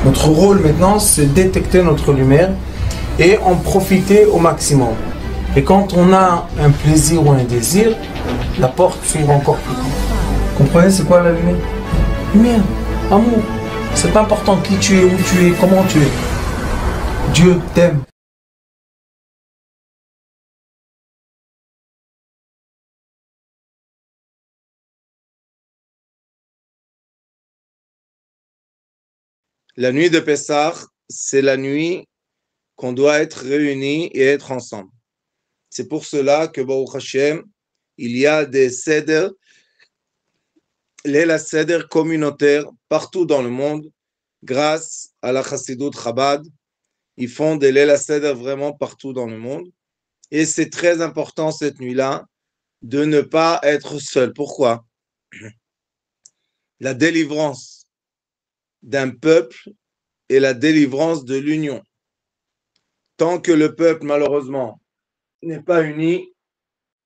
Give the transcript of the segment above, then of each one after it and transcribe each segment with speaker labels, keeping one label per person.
Speaker 1: Notre rôle maintenant, c'est détecter notre lumière et en profiter au maximum. Et quand on a un plaisir ou un désir, la porte s'ouvre encore plus grand. Comprenez, c'est quoi la lumière? Lumière, amour. C'est pas important qui tu es, où tu es, comment tu es. Dieu t'aime.
Speaker 2: La nuit de Pessah, c'est la nuit qu'on doit être réunis et être ensemble. C'est pour cela que, Baruch Hashem, il y a des seder, les seder communautaires partout dans le monde, grâce à la Chassidut Chabad. Ils font des Leila Seder vraiment partout dans le monde. Et c'est très important cette nuit-là de ne pas être seul. Pourquoi? La délivrance d'un peuple et la délivrance de l'union. Tant que le peuple, malheureusement, n'est pas uni,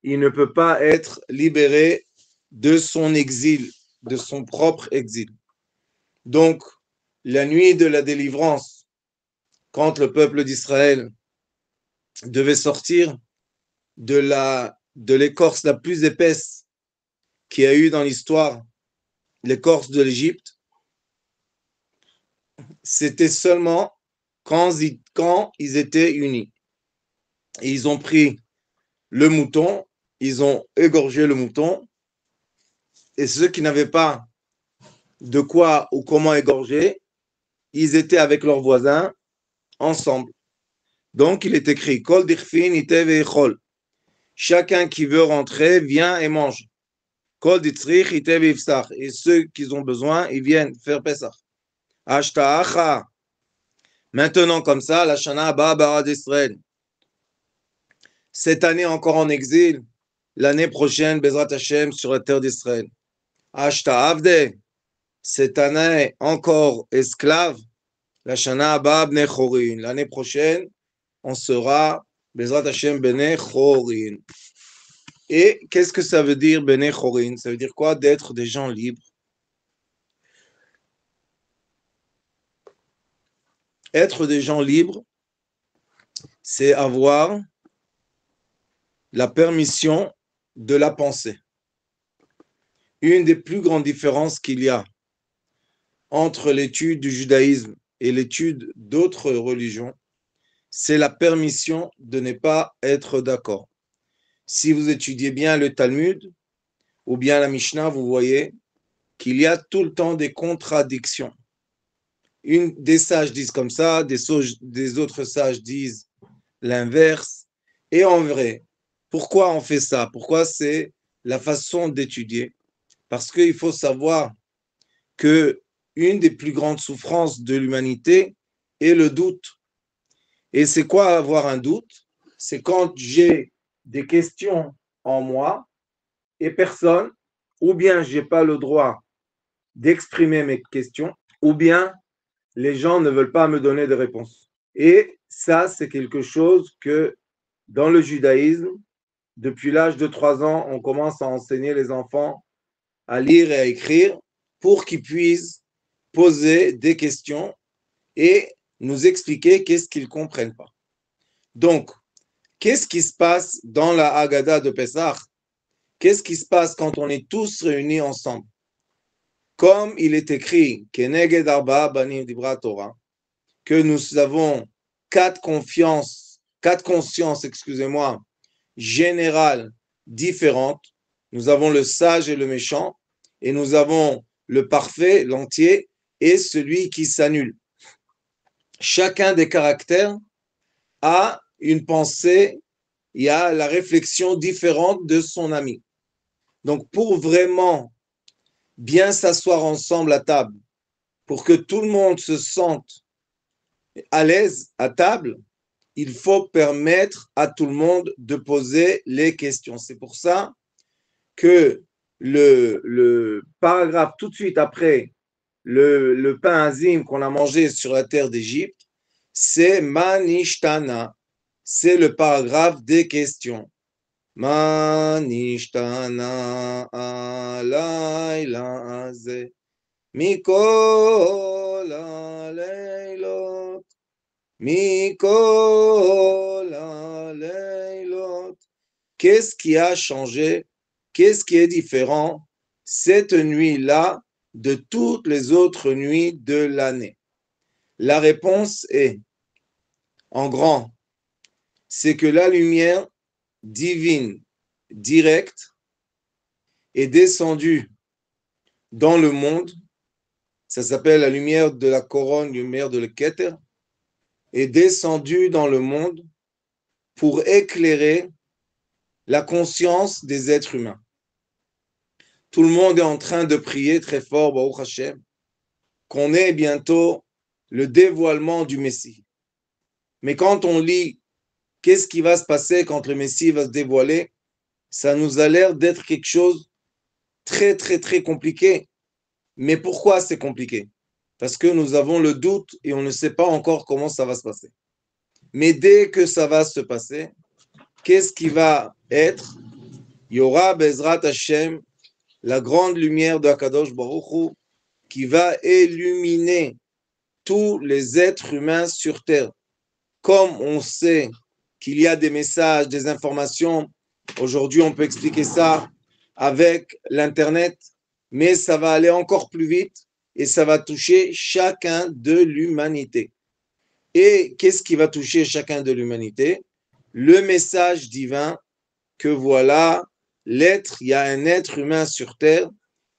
Speaker 2: il ne peut pas être libéré de son exil, de son propre exil. Donc, la nuit de la délivrance, quand le peuple d'Israël devait sortir de l'écorce la plus épaisse qu'il y a eu dans l'histoire, l'écorce de l'Égypte, c'était seulement quand ils étaient unis. Et ils ont pris le mouton, ils ont égorgé le mouton, et ceux qui n'avaient pas de quoi ou comment égorger, ils étaient avec leurs voisins ensemble. Donc il est écrit Kol dirfin ite ve'echol. Chacun qui veut rentrer vient et mange. Kol ditzrich ite ve'ifsach. Et ceux qui ont besoin, ils viennent faire Pesach. Ashta'acha. Maintenant comme ça, la Shana Haba Bara d'Israël. Cette année encore en exil, l'année prochaine, Bezrat Hashem sur la terre d'Israël. Ashta'avde. Cette année encore esclave, la Shana Haba Bnei Chorin. L'année prochaine, on sera Bezrat Hashem Bnei Chorin. Et qu'est-ce que ça veut dire Bnei Chorin? Ça veut dire quoi? D'être des gens libres. Être des gens libres, c'est avoir la permission de la pensée. Une des plus grandes différences qu'il y a entre l'étude du judaïsme et l'étude d'autres religions, c'est la permission de ne pas être d'accord. Si vous étudiez bien le Talmud ou bien la Mishnah, vous voyez qu'il y a tout le temps des contradictions. Des sages disent comme ça, des autres sages disent l'inverse. Et en vrai, pourquoi on fait ça? Pourquoi c'est la façon d'étudier? Parce qu'il faut savoir que une des plus grandes souffrances de l'humanité est le doute. Et c'est quoi avoir un doute? C'est quand j'ai des questions en moi et personne, ou bien je n'ai pas le droit d'exprimer mes questions, ou bien les gens ne veulent pas me donner de réponses. Et ça, c'est quelque chose que dans le judaïsme, depuis l'âge de 3 ans, on commence à enseigner les enfants à lire et à écrire pour qu'ils puissent poser des questions et nous expliquer qu'est-ce qu'ils ne comprennent pas. Donc, qu'est-ce qui se passe dans la Haggadah de Pessah? Qu'est-ce qui se passe quand on est tous réunis ensemble? Comme il est écrit, Keneged Arba'a Banim Dibra Torah, que nous avons quatre consciences, générales différentes. Nous avons le sage et le méchant, et nous avons le parfait, l'entier, et celui qui s'annule. Chacun des caractères a une pensée, il y a la réflexion différente de son ami. Donc, pour vraiment bien s'asseoir ensemble à table, pour que tout le monde se sente à l'aise à table, il faut permettre à tout le monde de poser les questions. C'est pour ça que le paragraphe tout de suite après le pain azim qu'on a mangé sur la terre d'Égypte, c'est Manishtana. C'est le paragraphe des questions. Manishtana alayla ze mikol Mikol haleilot. Qu'est-ce qui a changé? Qu'est-ce qui est différent cette nuit-là de toutes les autres nuits de l'année? La réponse est, en grand, c'est que la lumière divine directe est descendue dans le monde. Ça s'appelle la lumière de la couronne, lumière de l'Keter, est descendue dans le monde pour éclairer la conscience des êtres humains. Tout le monde est en train de prier très fort, Baruch Hashem, qu'on ait bientôt le dévoilement du Messie. Mais quand on lit qu'est-ce qui va se passer quand le Messie va se dévoiler, ça nous a l'air d'être quelque chose très, très, très compliqué. Mais pourquoi c'est compliqué? Parce que nous avons le doute et on ne sait pas encore comment ça va se passer. Mais dès que ça va se passer, qu'est-ce qui va être? Il y aura Bezrat Hashem, la grande lumière de Akadosh Baruch Hu, qui va illuminer tous les êtres humains sur terre. Comme on sait qu'il y a des messages, des informations, aujourd'hui on peut expliquer ça avec l'Internet, mais ça va aller encore plus vite et ça va toucher chacun de l'humanité. Et qu'est-ce qui va toucher chacun de l'humanité? Le message divin que voilà, il y a un être humain sur terre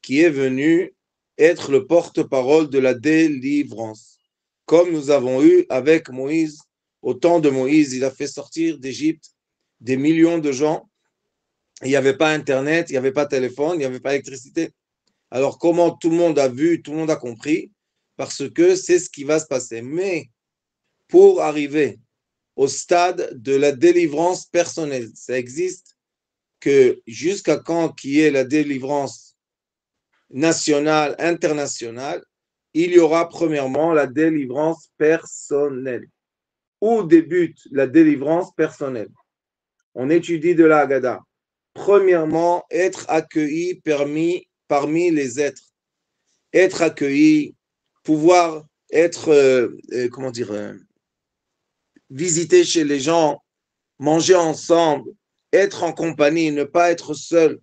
Speaker 2: qui est venu être le porte-parole de la délivrance. Comme nous avons eu avec Moïse, au temps de Moïse, il a fait sortir d'Égypte des millions de gens. Il n'y avait pas Internet, il n'y avait pas téléphone, il n'y avait pas électricité. Alors comment tout le monde a vu, tout le monde a compris? Parce que c'est ce qui va se passer. Mais pour arriver au stade de la délivrance personnelle, ça existe que jusqu'à quand qu'il y ait la délivrance nationale, internationale, il y aura premièrement la délivrance personnelle. Où débute la délivrance personnelle? On étudie de la Haggadah. Premièrement, être accueilli parmi les êtres. Être accueilli, pouvoir être, visiter chez les gens, manger ensemble, être en compagnie, ne pas être seul.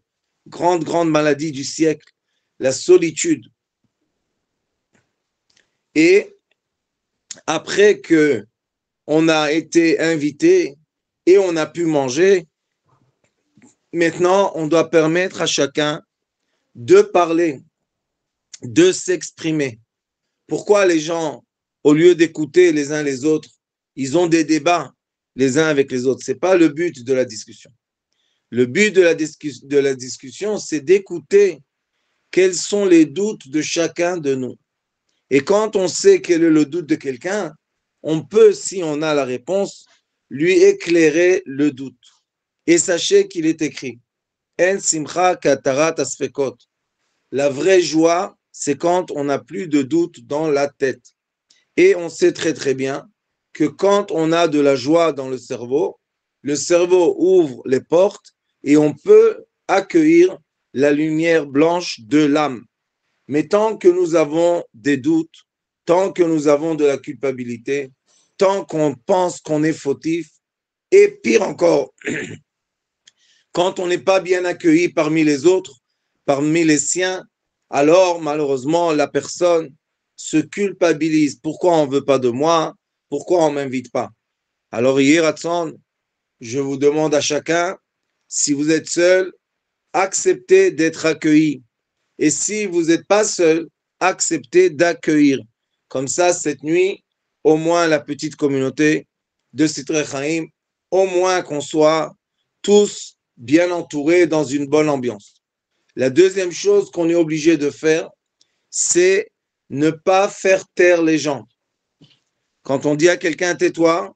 Speaker 2: Grande maladie du siècle, la solitude. Et après que on a été invité et on a pu manger, maintenant on doit permettre à chacun de parler, de s'exprimer. Pourquoi les gens, au lieu d'écouter les uns les autres, ils ont des débats les uns avec les autres? Ce n'est pas le but de la discussion. Le but de la discussion, c'est d'écouter quels sont les doutes de chacun de nous. Et quand on sait quel est le doute de quelqu'un, on peut, si on a la réponse, lui éclairer le doute. Et sachez qu'il est écrit, En simcha katarat asfekot. La vraie joie, c'est quand on n'a plus de doute dans la tête. Et on sait très très bien que quand on a de la joie dans le cerveau ouvre les portes et on peut accueillir la lumière blanche de l'âme. Mais tant que nous avons des doutes, tant que nous avons de la culpabilité, tant qu'on pense qu'on est fautif, et pire encore, quand on n'est pas bien accueilli parmi les autres, parmi les siens, alors malheureusement la personne se culpabilise. Pourquoi on ne veut pas de moi? Pourquoi on ne m'invite pas? Alors Yiratzon, je vous demande à chacun, si vous êtes seul, acceptez d'être accueilli. Et si vous n'êtes pas seul, acceptez d'accueillir. Comme ça, cette nuit, au moins la petite communauté de Sitrei Chaim, au moins qu'on soit tous bien entourés dans une bonne ambiance. La deuxième chose qu'on est obligé de faire, c'est ne pas faire taire les gens. Quand on dit à quelqu'un tais-toi,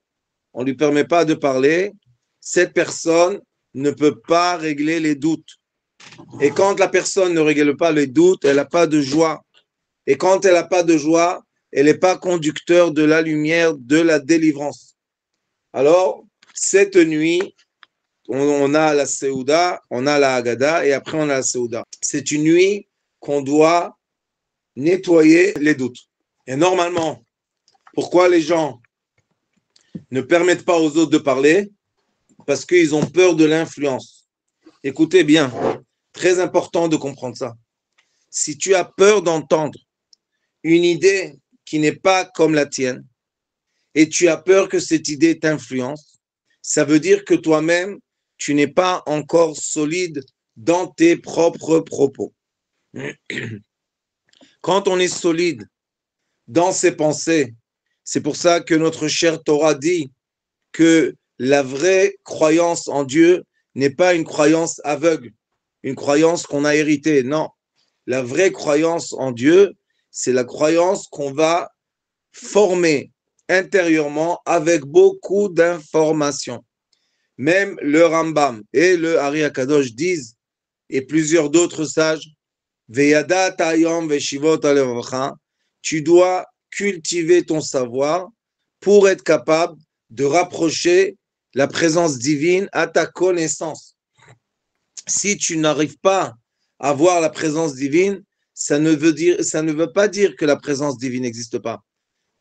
Speaker 2: on ne lui permet pas de parler, cette personne ne peut pas régler les doutes. Et quand la personne ne règle pas les doutes, elle n'a pas de joie. Et quand elle n'a pas de joie, elle n'est pas conducteur de la lumière, de la délivrance. Alors, cette nuit, on a la Seouda, on a la Haggadah et après on a la Seouda. C'est une nuit qu'on doit nettoyer les doutes. Et normalement, pourquoi les gens ne permettent pas aux autres de parler parce qu'ils ont peur de l'influence. Écoutez bien, très important de comprendre ça. Si tu as peur d'entendre une idée qui n'est pas comme la tienne et tu as peur que cette idée t'influence, ça veut dire que toi-même, tu n'es pas encore solide dans tes propres propos. Quand on est solide dans ses pensées, c'est pour ça que notre chère Torah dit que la vraie croyance en Dieu n'est pas une croyance aveugle, une croyance qu'on a héritée. Non, la vraie croyance en Dieu, c'est la croyance qu'on va former intérieurement avec beaucoup d'informations. Même le Rambam et le Ari Akadosh disent, et plusieurs d'autres sages, Veyada Tayom Veshivot Alevacha, tu dois cultiver ton savoir pour être capable de rapprocher la présence divine à ta connaissance. Si tu n'arrives pas à voir la présence divine, ça ne veut pas dire que la présence divine n'existe pas.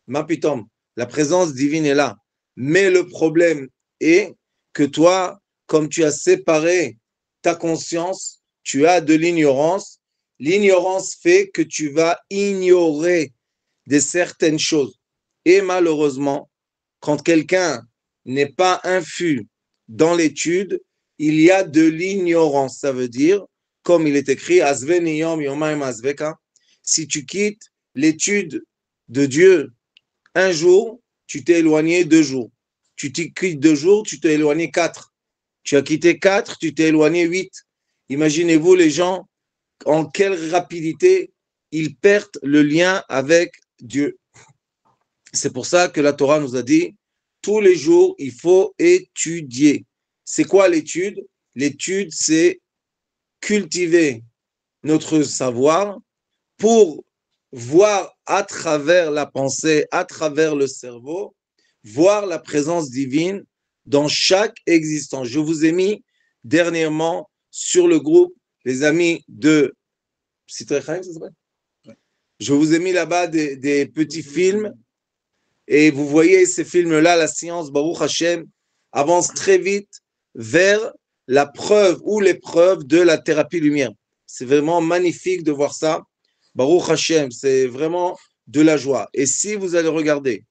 Speaker 2: Mapitom, la présence divine est là. Mais le problème est que toi, comme tu as séparé ta conscience, tu as de l'ignorance. L'ignorance fait que tu vas ignorer certaines choses. Et malheureusement, quand quelqu'un n'est pas infus dans l'étude, il y a de l'ignorance. Ça veut dire, comme il est écrit, si tu quittes l'étude de Dieu un jour, tu t'es éloigné 2 jours. Tu t'y quittes 2 jours, tu t'es éloigné 4. Tu as quitté 4, tu t'es éloigné 8. Imaginez-vous les gens, en quelle rapidité ils perdent le lien avec Dieu. C'est pour ça que la Torah nous a dit, tous les jours, il faut étudier. C'est quoi l'étude? L'étude, c'est cultiver notre savoir pour voir à travers la pensée, à travers le cerveau, voir la présence divine dans chaque existence. Je vous ai mis dernièrement sur le groupe, les amis de Citrechaim, ça s'appelle? Je vous ai mis là-bas des petits films et vous voyez ces films-là, la science, Baruch Hashem, avance très vite vers la preuve ou l'épreuve de la thérapie lumière. C'est vraiment magnifique de voir ça. Baruch Hashem, c'est vraiment de la joie. Et si vous allez regarder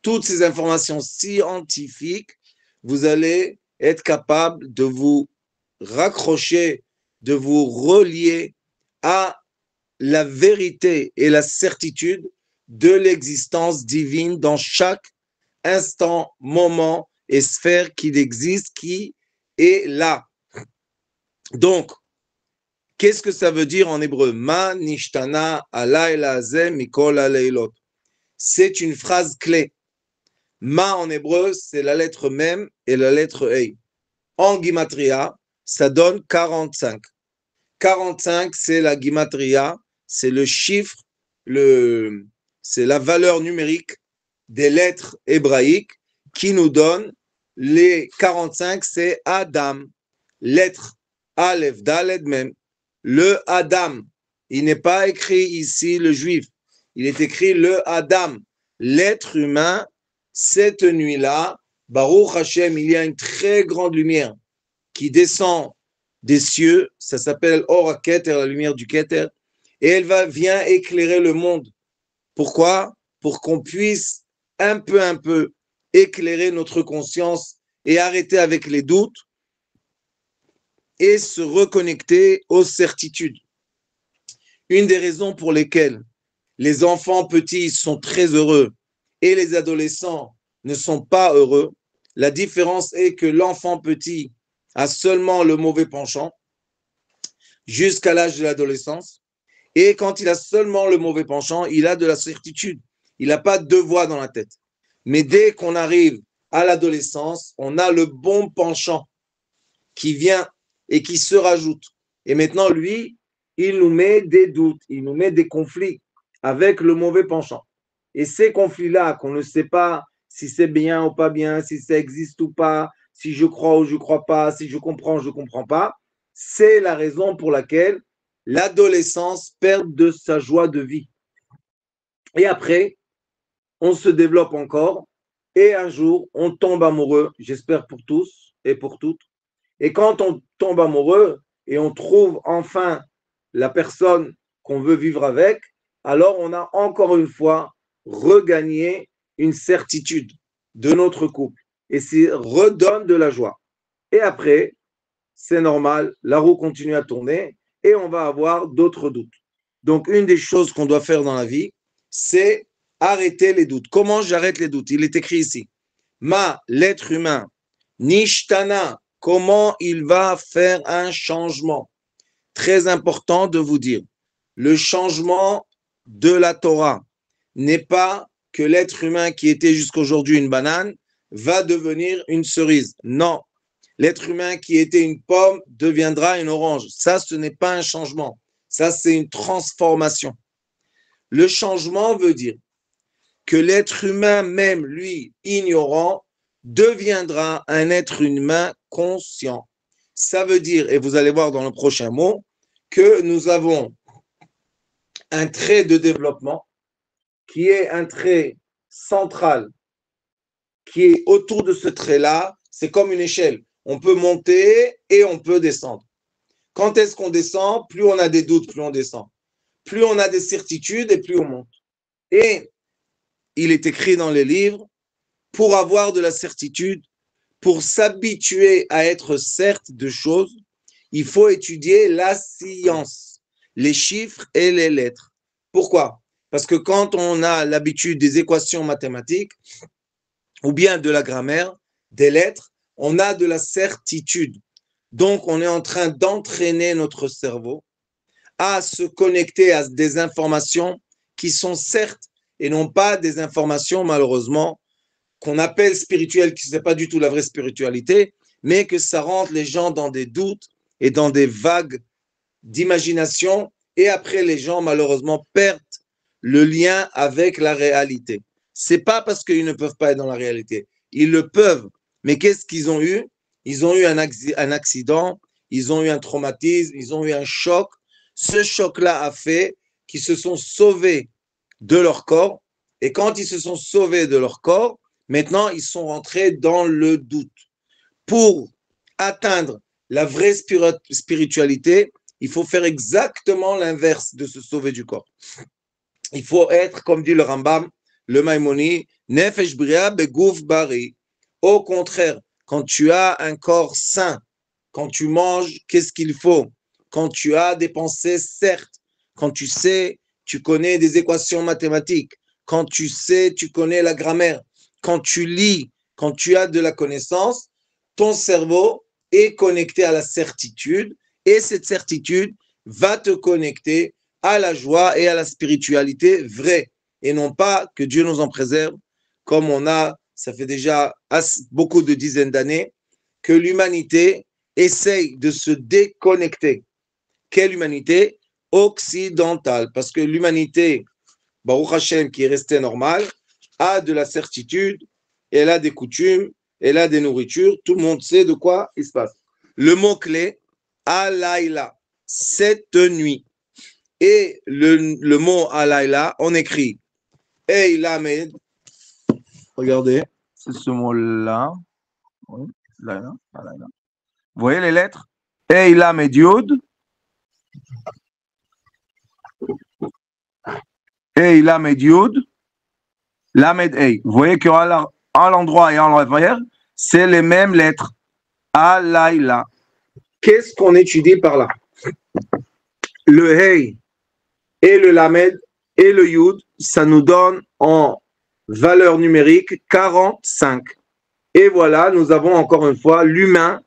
Speaker 2: toutes ces informations scientifiques, vous allez être capable de vous raccrocher, de vous relier à la vérité et la certitude de l'existence divine dans chaque instant, moment et sphère qui existe, qui est là. Donc, qu'est-ce que ça veut dire en hébreu? Ma nishtana alayla ze mikol aleilot. C'est une phrase clé. Ma en hébreu, c'est la lettre Mem et la lettre Ei. En Gimatria, ça donne 45. 45, c'est la Gimatria, c'est le chiffre, c'est la valeur numérique des lettres hébraïques qui nous donne les 45, c'est Adam. Lettre Aleph, Daled, Mem. Le Adam, il n'est pas écrit ici le juif, il est écrit le Adam, l'être humain. Cette nuit-là, Baruch Hashem, il y a une très grande lumière qui descend des cieux, ça s'appelle Or HaKeter, la lumière du Keter, et elle vient éclairer le monde. Pourquoi? Pour qu'on puisse un peu éclairer notre conscience et arrêter avec les doutes et se reconnecter aux certitudes. Une des raisons pour lesquelles les enfants petits sont très heureux et les adolescents ne sont pas heureux, la différence est que l'enfant petit a seulement le mauvais penchant jusqu'à l'âge de l'adolescence, et quand il a seulement le mauvais penchant, il a de la certitude, il n'a pas 2 voix dans la tête. Mais dès qu'on arrive à l'adolescence, on a le bon penchant qui vient et qui se rajoute. Et maintenant, lui, il nous met des doutes, il nous met des conflits avec le mauvais penchant. Et ces conflits-là, qu'on ne sait pas si c'est bien ou pas bien, si ça existe ou pas, si je crois ou je ne crois pas, si je comprends ou je ne comprends pas, c'est la raison pour laquelle l'adolescence perd de sa joie de vie. Et après, on se développe encore et un jour, on tombe amoureux, j'espère pour tous et pour toutes. Et quand on tombe amoureux et on trouve enfin la personne qu'on veut vivre avec, alors on a encore une fois regagné une certitude de notre couple. Et ça redonne de la joie. Et après, c'est normal, la roue continue à tourner et on va avoir d'autres doutes. Donc, une des choses qu'on doit faire dans la vie, c'est arrêter les doutes. Comment j'arrête les doutes? Il est écrit ici. L'être humain, nishtana, comment il va faire un changement? Très important de vous dire, le changement de la Torah n'est pas que l'être humain qui était jusqu'aujourd'hui une banane va devenir une cerise. Non, l'être humain qui était une pomme deviendra une orange. Ça, ce n'est pas un changement. Ça, c'est une transformation. Le changement veut dire que l'être humain, même lui, ignorant, deviendra un être humain conscient. Ça veut dire, et vous allez voir dans le prochain mot, que nous avons un trait de développement qui est un trait central, qui est autour de ce trait-là, c'est comme une échelle. On peut monter et on peut descendre. Quand est-ce qu'on descend? Plus on a des doutes, plus on descend. Plus on a des certitudes et plus on monte. Et il est écrit dans les livres, pour avoir de la certitude, pour s'habituer à être certes de choses, il faut étudier la science, les chiffres et les lettres. Pourquoi? Parce que quand on a l'habitude des équations mathématiques, ou bien de la grammaire, des lettres, on a de la certitude. Donc, on est en train d'entraîner notre cerveau à se connecter à des informations qui sont certes et non pas des informations, malheureusement, qu'on appelle spirituelles, qui ne sont pas du tout la vraie spiritualité, mais que ça rentre les gens dans des doutes et dans des vagues d'imagination. Et après, les gens, malheureusement, perdent le lien avec la réalité. Ce n'est pas parce qu'ils ne peuvent pas être dans la réalité. Ils le peuvent. Mais qu'est-ce qu'ils ont eu? Ils ont eu un accident, ils ont eu un traumatisme, ils ont eu un choc. Ce choc-là a fait qu'ils se sont sauvés de leur corps. Et quand ils se sont sauvés de leur corps, maintenant, ils sont rentrés dans le doute. Pour atteindre la vraie spiritualité, il faut faire exactement l'inverse de se sauver du corps. Il faut être, comme dit le Rambam, le Maimoni, Nefesh Bria Begouf Bari. Au contraire, quand tu as un corps sain, quand tu manges, qu'est-ce qu'il faut? Quand tu as des pensées certes, quand tu sais, tu connais des équations mathématiques, quand tu sais, tu connais la grammaire, quand tu lis, quand tu as de la connaissance, ton cerveau est connecté à la certitude et cette certitude va te connecter à la joie et à la spiritualité vraie et non pas que Dieu nous en préserve comme on a, ça fait déjà beaucoup de dizaines d'années, que l'humanité essaye de se déconnecter. Quelle humanité? Occidentale. Parce que l'humanité, Baruch Hashem, qui est restée normale, a de la certitude, elle a des coutumes, elle a des nourritures, tout le monde sait de quoi il se passe. Le mot-clé, Alayla, cette nuit. Et le mot Alayla, on écrit Eilamed. Regardez, c'est ce mot-là. Oui, Layla, Alayla. Vous voyez les lettres? Eilamed Yud. Eilamed Yud. Lamed Ei. Vous voyez qu'à l'endroit et à l'envers, c'est les mêmes lettres. Alayla. Qu'est-ce qu'on étudie par là? Le Hei et le Lamed et le Yud, ça nous donne en valeur numérique 45. Et voilà, nous avons encore une fois l'humain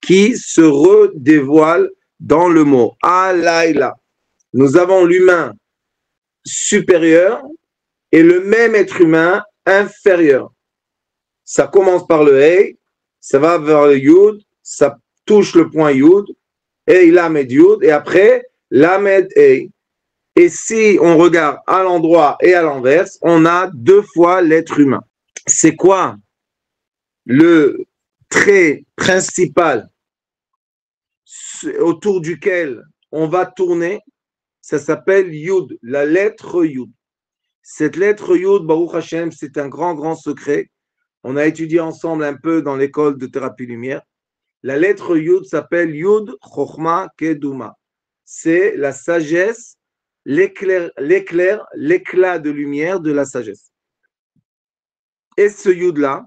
Speaker 2: qui se redévoile dans le mot Alayla. Nous avons l'humain supérieur et le même être humain inférieur. Ça commence par le Hey, ça va vers le Yud, ça touche le point Yud, et Lamed Yud, et après Lamed Hey. Et si on regarde à l'endroit et à l'inverse, on a deux fois l'être humain. C'est quoi le trait principal autour duquel on va tourner? Ça s'appelle Yud, la lettre Yud. Cette lettre Yud, Baruch Hashem, c'est un grand, grand secret. On a étudié ensemble un peu dans l'école de thérapie lumière. La lettre Yud s'appelle Yud Chochma Keduma. C'est la sagesse, l'éclat de lumière de la sagesse. Et ce Yud-là,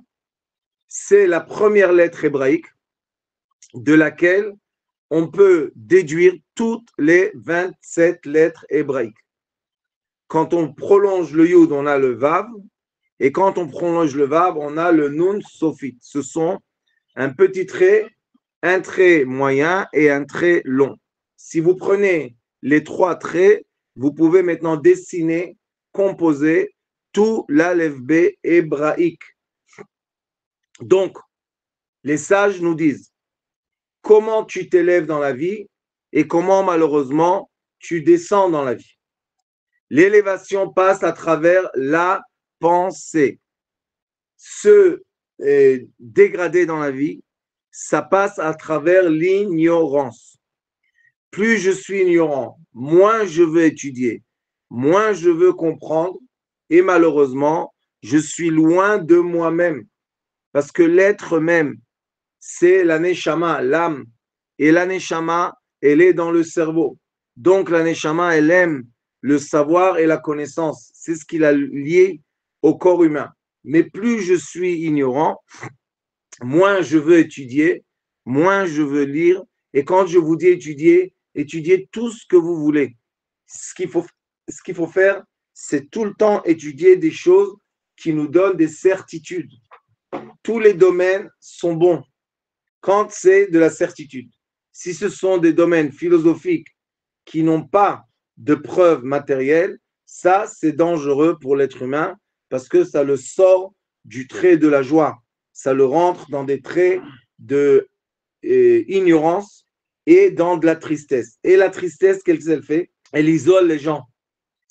Speaker 2: c'est la première lettre hébraïque de laquelle on peut déduire toutes les 27 lettres hébraïques. Quand on prolonge le Yud, on a le Vav, et quand on prolonge le Vav, on a le Nun Sofit. Ce sont un petit trait, un trait moyen et un trait long. Si vous prenez les trois traits, vous pouvez maintenant dessiner, composer tout l'Aleph B hébraïque. Donc, les sages nous disent comment tu t'élèves dans la vie et comment malheureusement tu descends dans la vie. L'élévation passe à travers la pensée. Se dégrader dans la vie, ça passe à travers l'ignorance. Plus je suis ignorant, moins je veux étudier, moins je veux comprendre et malheureusement, je suis loin de moi-même. Parce que l'être même, c'est la neshama, l'âme. Et la neshama, elle est dans le cerveau. Donc la neshama, elle aime le savoir et la connaissance. C'est ce qui l'a lié au corps humain. Mais plus je suis ignorant, moins je veux étudier, moins je veux lire. Et quand je vous dis étudier, étudiez tout ce que vous voulez. Ce qu'il faut faire, c'est tout le temps étudier des choses qui nous donnent des certitudes. Tous les domaines sont bons quand c'est de la certitude. Si ce sont des domaines philosophiques qui n'ont pas de preuves matérielles, ça, c'est dangereux pour l'être humain parce que ça le sort du trait de la joie. Ça le rentre dans des traits de ignorance et dans de la tristesse. Et la tristesse, qu'est-ce qu'elle fait? Elle isole les gens.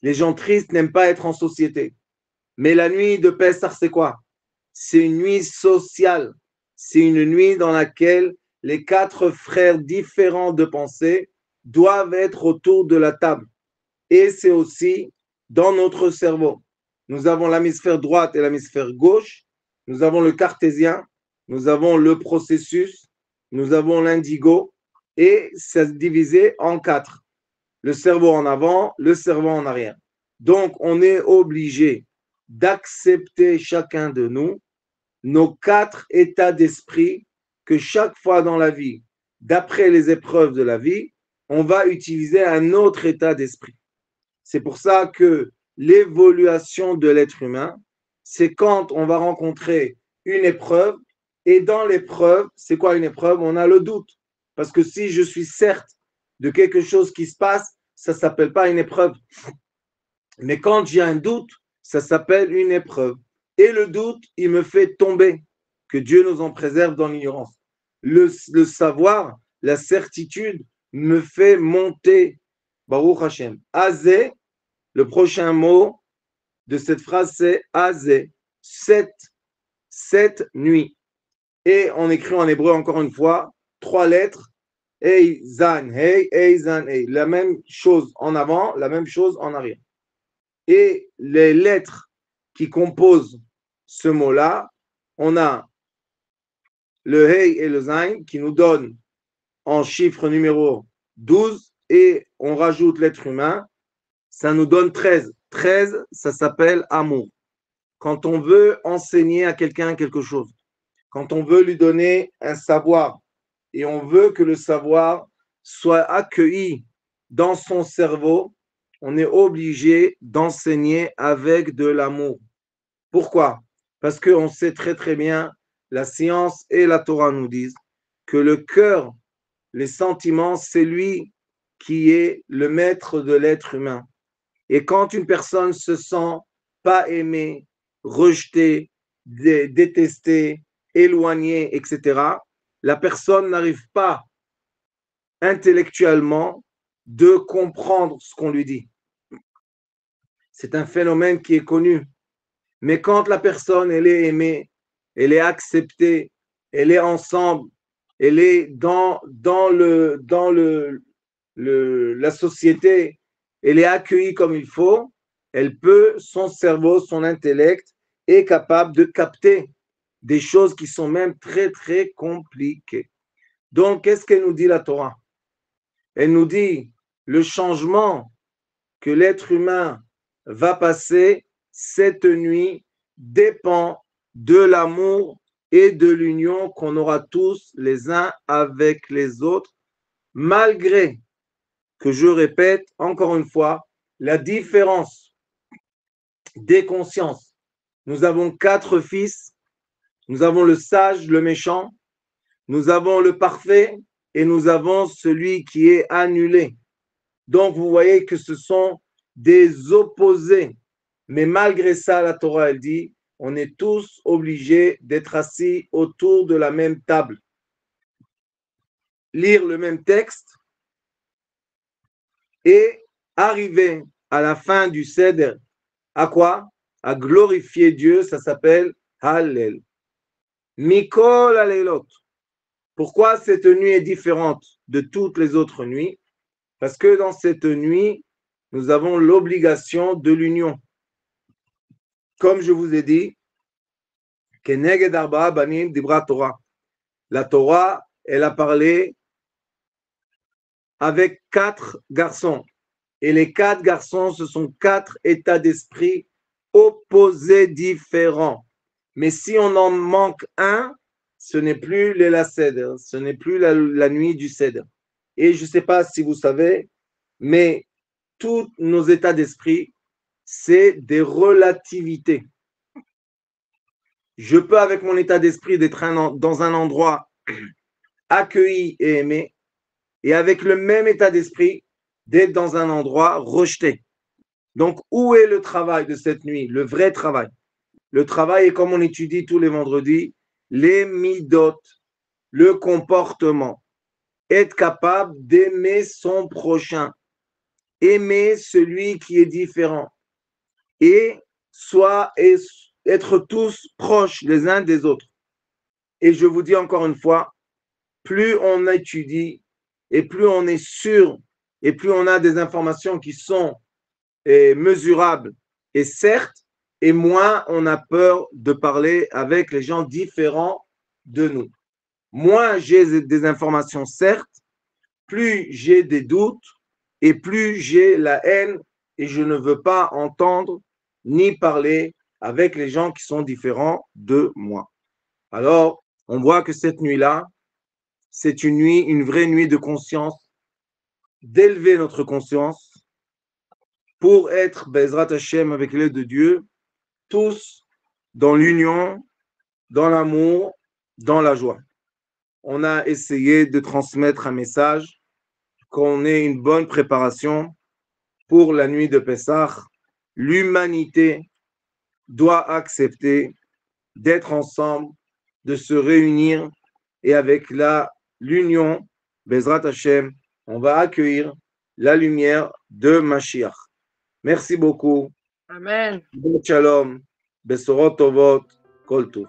Speaker 2: Les gens tristes n'aiment pas être en société. Mais la nuit de Pessah, c'est quoi? C'est une nuit sociale. C'est une nuit dans laquelle les 4 frères différents de pensée doivent être autour de la table. Et c'est aussi dans notre cerveau. Nous avons l'hémisphère droite et l'hémisphère gauche. Nous avons le cartésien. Nous avons le processus. Nous avons l'indigo. Et c'est divisé en 4. Le cerveau en avant, le cerveau en arrière. Donc, on est obligé d'accepter chacun de nous nos 4 états d'esprit que chaque fois dans la vie, d'après les épreuves de la vie, on va utiliser un autre état d'esprit. C'est pour ça que l'évolution de l'être humain, c'est quand on va rencontrer une épreuve et dans l'épreuve, c'est quoi une épreuve? On a le doute. Parce que si je suis certes de quelque chose qui se passe, ça ne s'appelle pas une épreuve. Mais quand j'ai un doute, ça s'appelle une épreuve. Et le doute, il me fait tomber. Que Dieu nous en préserve dans l'ignorance. Le savoir, la certitude me fait monter. Baruch Hashem. Azé, le prochain mot de cette phrase, c'est Azé. 7 nuits. Et on écrit en hébreu encore une fois 3 lettres. Hey, Zan, hey, hey, Zan, hey. La même chose en avant, la même chose en arrière. Et les lettres qui composent ce mot-là, on a le Hey et le Zain qui nous donnent en chiffre numéro 12 et on rajoute l'être humain, ça nous donne 13. 13, ça s'appelle amour. Quand on veut enseigner à quelqu'un quelque chose, quand on veut lui donner un savoir et on veut que le savoir soit accueilli dans son cerveau, on est obligé d'enseigner avec de l'amour. Pourquoi? Parce qu'on sait très très bien, la science et la Torah nous disent que le cœur, les sentiments, c'est lui qui est le maître de l'être humain. Et quand une personne se sent pas aimée, rejetée, détestée, éloignée, etc., la personne n'arrive pas intellectuellement de comprendre ce qu'on lui dit. C'est un phénomène qui est connu. Mais quand la personne, elle est aimée, elle est acceptée, elle est ensemble, elle est dans la société, elle est accueillie comme il faut, elle peut, son cerveau, son intellect est capable de capter des choses qui sont même très, très compliquées. Donc, qu'est-ce qu'elle nous dit la Torah? Elle nous dit le changement que l'être humain va passer cette nuit dépend de l'amour et de l'union qu'on aura tous les uns avec les autres, malgré que je répète encore une fois, la différence des consciences. Nous avons 4 fils, nous avons le sage, le méchant, nous avons le parfait et nous avons celui qui est annulé. Donc vous voyez que ce sont des opposés. Mais malgré ça, la Torah, elle dit, on est tous obligés d'être assis autour de la même table, lire le même texte et arriver à la fin du Seder. À quoi? À glorifier Dieu, ça s'appelle Hallel. Mikol Halelot. Pourquoi cette nuit est différente de toutes les autres nuits? Parce que dans cette nuit, nous avons l'obligation de l'union. Comme je vous ai dit, Keneged Arba'a Banim Dibra Torah. La Torah, elle a parlé avec 4 garçons. Et les 4 garçons, ce sont 4 états d'esprit opposés, différents. Mais si on en manque un, ce n'est plus l'Ela Seder, ce n'est plus la nuit du Seder. Et je ne sais pas si vous savez, mais tous nos états d'esprit, c'est des relativités. Je peux, avec mon état d'esprit, d'être dans un endroit accueilli et aimé, et avec le même état d'esprit, d'être dans un endroit rejeté. Donc, où est le travail de cette nuit? Le vrai travail. Le travail est, comme on étudie tous les vendredis, les midot, le comportement. Être capable d'aimer son prochain, aimer celui qui est différent et être tous proches les uns des autres. Et je vous dis encore une fois, plus on étudie et plus on est sûr et plus on a des informations qui sont mesurables et certes, et moins on a peur de parler avec les gens différents de nous. Moins j'ai des informations certes, plus j'ai des doutes et plus j'ai la haine et je ne veux pas entendre ni parler avec les gens qui sont différents de moi. Alors, on voit que cette nuit-là, c'est une vraie nuit de conscience, d'élever notre conscience pour être Bezrat Hashem avec l'aide de Dieu, tous dans l'union, dans l'amour, dans la joie. On a essayé de transmettre un message, qu'on ait une bonne préparation pour la nuit de Pessah. L'humanité doit accepter d'être ensemble, de se réunir et avec l'union, Bezrat Hashem, on va accueillir la lumière de Mashiach. Merci beaucoup.
Speaker 3: Amen.
Speaker 2: Shalom, Besorot Tovot, Kol Tov.